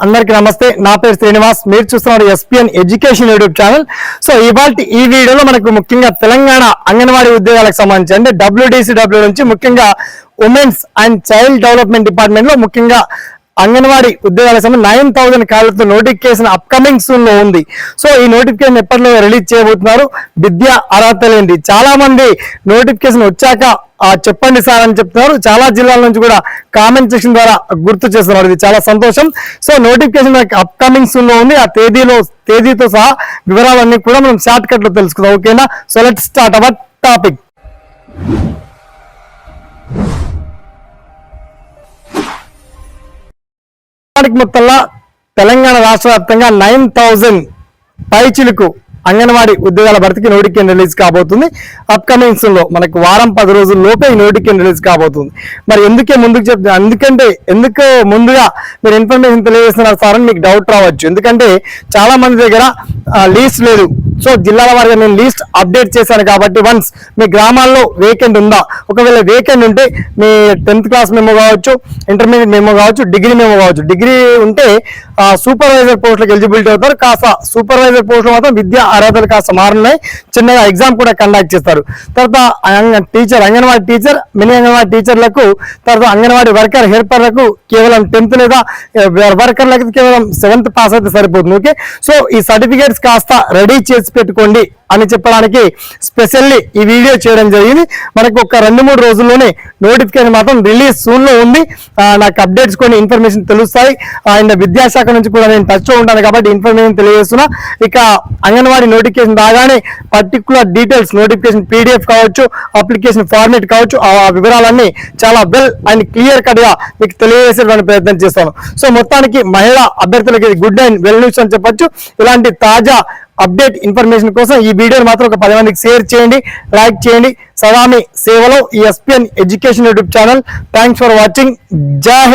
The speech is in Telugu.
అందరికీ నమస్తే. నా పేరు శ్రీనివాస్. మీరు చూస్తున్నారు SPN education YouTube channel. So ఇవాల్టి ఈ వీడియోలో మనకు ముఖ్యంగా తెలంగాణ అంగన్వాడీ ఉద్యోగాలకు సంబంధించి అంటే WDCW నుంచి ముఖ్యంగా women's and child development department లో ముఖ్యంగా అంగన్వాడీ ఉద్యోగాలకు సంబంధించి 9,000 ఖాళీలతో నోటిఫికేషన్ అప్కమింగ్ సూన్ లో ఉంది. సో ఈ నోటిఫికేషన్ ఎప్పటిలో రిలీజ్ చేయబోతున్నారు, విద్యా అర్హతలు ఏంటి, చాలా మంది నోటిఫికేషన్ వచ్చాక చెప్పండి సార్ అని చెప్తున్నారు. చాలా జిల్లాల నుంచి కూడా కామెంట్ సెక్షన్ ద్వారా గుర్తు చేస్తున్నారు. ఇది చాలా సంతోషం. సో నోటిఫికేషన్ అప్కమింగ్ సూన్ లో ఉంది. ఆ తేదీతో సహా వివరాలన్నీ కూడా మనం షార్ట్ కట్ లో తెలుసుకుందాం. ఓకేనా? So let's start our topic. మొత్తంలో తెలంగాణ రాష్ట్ర వ్యాప్తంగా 9,000 పైచిలకు అంగన్వాడీ ఉద్యోగాల భర్తీకి నోటిఫికేషన్ రిలీజ్ కాబోతుంది. అప్కమింగ్స్ లో మనకు వారం 10 రోజుల లోపే నోటిఫికేషన్ రిలీజ్ కాబోతుంది. మరి ఎందుకు ముందుగా మీరు ఇన్ఫర్మేషన్ తెలియజేస్తున్నారు సార్ అని మీకు డౌట్ రావచ్చు. ఎందుకంటే చాలా మంది దగ్గర లీస్ట్ లేదు. సో జిల్లాల వారిగా నేను లీస్ట్ అప్డేట్ చేశాను కాబట్టి వన్స్ మీ గ్రామాల్లో వేకెంట్ ఉందా, ఒకవేళ వేకెంట్ ఉంటే మీ 10th క్లాస్ మెమో కావచ్చు, ఇంటర్మీడియట్ మెమో కావచ్చు, డిగ్రీ మెమో కావచ్చు. డిగ్రీ ఉంటే సూపర్వైజర్ పోస్టులకు ఎలిజిబిలిటీ అవుతారు. కాస్త సూపర్వైజర్ పోస్టులు మాత్రం విద్యా అర్హతలు కాస్త మారున్నాయి. చిన్నగా ఎగ్జామ్ కూడా కండక్ట్ చేస్తారు. తర్వాత అంగన్వాడీ టీచర్, మినీ అంగన్వాడీ టీచర్లకు, తర్వాత అంగన్వాడీ వర్కర్ హెల్పర్లకు కేవలం 10th లేదా వర్కర్లకు కేవలం 7th పాస్ అయితే సరిపోతుంది. ఓకే, సో ఈ సర్టిఫికేట్స్ కాస్త రెడీ చేసి పెట్టుకోండి అని చెప్పడానికి స్పెషల్లీ ఈ వీడియో చేయడం జరిగింది. మనకు ఒక 2-3 రోజుల్లోనే నోటిఫికేషన్ మాత్రం రిలీజ్ సూన్ లో ఉంది. నాకు అప్డేట్స్ కొన్ని ఇన్ఫర్మేషన్ తెలుస్తాయి. అండ్ విద్యాశాఖ నుంచి కూడా నేను టచ్ లో ఉంటాను కాబట్టి ఇన్ఫర్మేషన్ తెలియజేస్తున్నా. ఇక అంగన్వాడీ నోటిఫికేషన్ రాగానే పర్టికులర్ డీటెయిల్స్, నోటిఫికేషన్ PDF కావచ్చు, అప్లికేషన్ ఫార్మేట్ కావచ్చు, ఆ వివరాలన్నీ చాలా వెల్ అండ్ క్లియర్ కట్ గా మీకు తెలియజేసేటువంటి ప్రయత్నం చేస్తాను. సో మొత్తానికి మహిళా అభ్యర్థులకి గుడ్ అండ్ వెల్ న్యూస్ అని చెప్పొచ్చు. ఇలాంటి తాజా అప్డేట్ ఇన్ఫర్మేషన్ కోసం ఈ వీడియోని మాత్రం ఒక 10 మందికి షేర్ చేయండి, లైక్ చేయండి. సదా మీ సేవలో ఈ SPN education YouTube channel. Thanks for watching. జై హింద్.